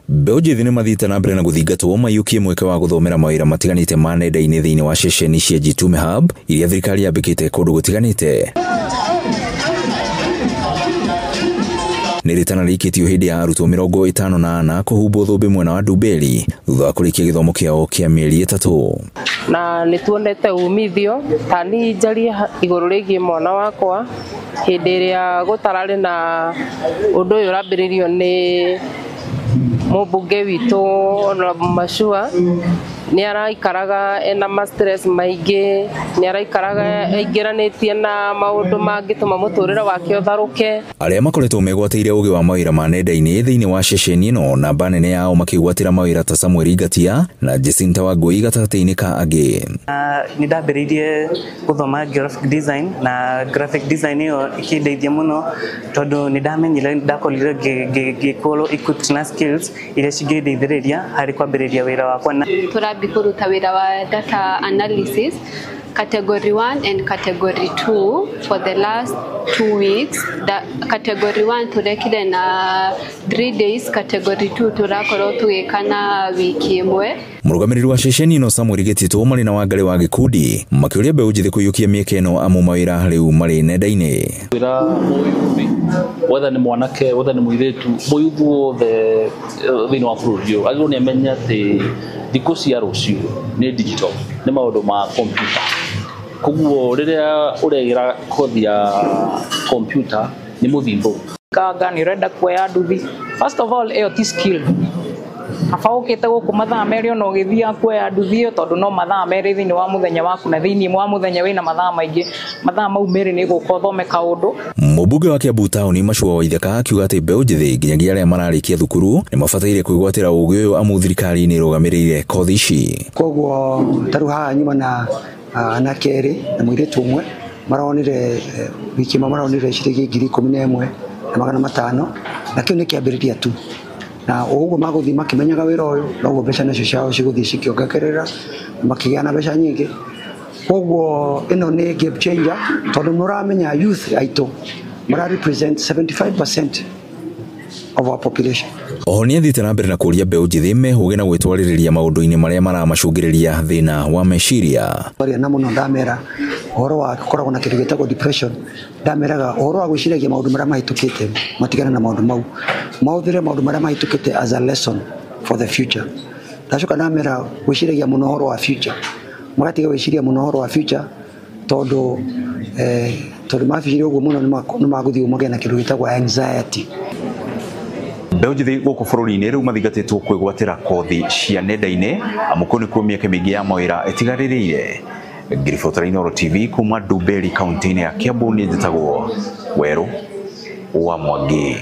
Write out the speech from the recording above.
Mbeũ njĩthĩ nĩ mathiĩte na mbere na gũthingatwo maiyũkie mweke wa gũthomera mawĩra matiganĩte ma nenda-inĩ thĩinĩ wa ceceni cia Jitume Hub iria thirikari yambĩkĩte kũndũ gũtiganĩte. Nĩ rĩtana rĩikĩtio hĩndĩ ya arutwo 54 kũhumbwo thũmbĩ mwena wa Ndumberi thutha wa kũrĩkia gĩthomo kĩao kĩa mĩeri 3. Na nĩ tuonete umithio tani njarie igũrũ rĩgiĩ mwana wakwa hĩndĩ ĩrĩa gũtararĩ na ũndũ ũyũ ũrambĩrĩirio nĩ mũmbunge witũ Honorable Mashua. Nĩ araikaraga ena ma stress maingĩ, nĩ araikaraga aingĩranĩtie na maũndũ mangĩtũma mũtũrĩre wake ũtharũke. Arĩa makoretwo megwatĩire ũgĩ wa mawĩra ma nenda-inĩ thĩinĩ wa ceceni ĩno, namba nene yao makĩgwatĩra mawĩra ta Samuel Ngatia na Jacinta Wangui gatagatĩ-inĩ ka angĩ. Nĩ ndambĩrĩirie gũthoma graphic design na graphic design ĩyo ĩkĩndeithia mũno tondũ nĩ ndamenyire ndakorire ngĩkorwo equipped na skills iria cingĩndeithĩrĩria harĩ kwambĩrĩria wĩra wakwa. Kuruta wĩra wa data analysis category 1 and category 2 for the last 2 weeks. Category 1 turekire na 3 days, category 2 turakorwo tugĩkana wiki ĩmwe. Mũrũgamĩrĩri wa ceceni ĩno Samuel Getito marĩ na Wangari wa Gĩkundi makĩũria mbeũ njĩthĩ kũiyũkia mĩeke ĩno amu mawĩra rĩu marĩ nenda-inĩ. Wĩra whether nĩ mwanake whether nĩ mũirĩtu mũyuthi wothe thĩinĩ wa bũrũri ũyũ agĩrĩirwo nĩ amenya atĩ thikũ cia rũciũ nĩ digital, nĩ maũndũ ma computer. Koguo rĩrĩa ũregera kothi ya computer nĩ mũthimbo. Kanga nĩ ũrenda kuoya nduthi. First of all, ĩyo ti skill. Kaba ũkĩte gũkũ mathaa merĩ ona ũgĩthiaga kuoya nduthi ĩyo tondũ no mathaa merĩ thĩinĩ wa mũthenya waku na thĩinĩ wa mũthenya wĩna mathaa maingĩ. Mathaa mau merĩ nĩ gũka ũthome kaũndũ. Mũmbunge wa Kiambu Town Mashua Waithaka akiuga atĩ mbeũ njĩthĩ nginyagia arĩa mararĩkia thukuru nĩ mabataire kwĩgwatĩra ũgĩ ũyũ amu thirikari nĩ ĩrũgamĩrĩire kothi ici. Koguo tarũ haha nyuma na anake erĩ na mũirĩtu ũmwe maronire wiki ĩmwe maronire ciringi 11,500 na kĩu nĩ kĩambĩrĩria tu. Na ũguo magũthiĩ makĩmenyaga wĩra ũyũ noguo mbeca nacio ciao cigũthiĩ cikĩongerera makĩgĩa na mbeca nyingĩ. Koguo ĩno nĩ game changer tondũ mũramenya youth aitũ mara represent 75% of our population. Oho nĩ athiĩte na mbere na kũria mbeũ njĩthĩ mehũge na gwĩtwarĩrĩria maũndũ-inĩ marĩa maramacũngĩrĩria thĩna wa meciria. Na mũno ndamera ũhoro wa koragwo na kĩndũ gĩtagwo depression. Ndameraga ũhoro wa gwĩciragia maũndũ marĩa mahĩtũkĩte matigana na maũndũ mau. Mahũthĩre maũndũ marĩa mahĩtũkĩte as a lesson for the future. Ndacoka ndamera gwĩciragia mũno ũhoro wa future. Magatiga gwĩciria mũno ũhoro wa future tondũ mabicara ũguo mũno nĩ magũthiĩ magĩa na kĩndũ gĩtagwo anxiety. Mbeũ njĩthĩ gũkũ bũrũri-inĩ rĩu mathigatĩtwo kwĩgwatĩra kothi cia nenda-inĩ amu kũu nĩkuo mĩeke mĩingĩ ya mawĩra ĩtigarĩrĩire. Ngiribotera Inooro TV kuma Ndumberi kaunti-inĩ ya Kiambu, nĩ njĩtagwo Werũ wa Mwangi.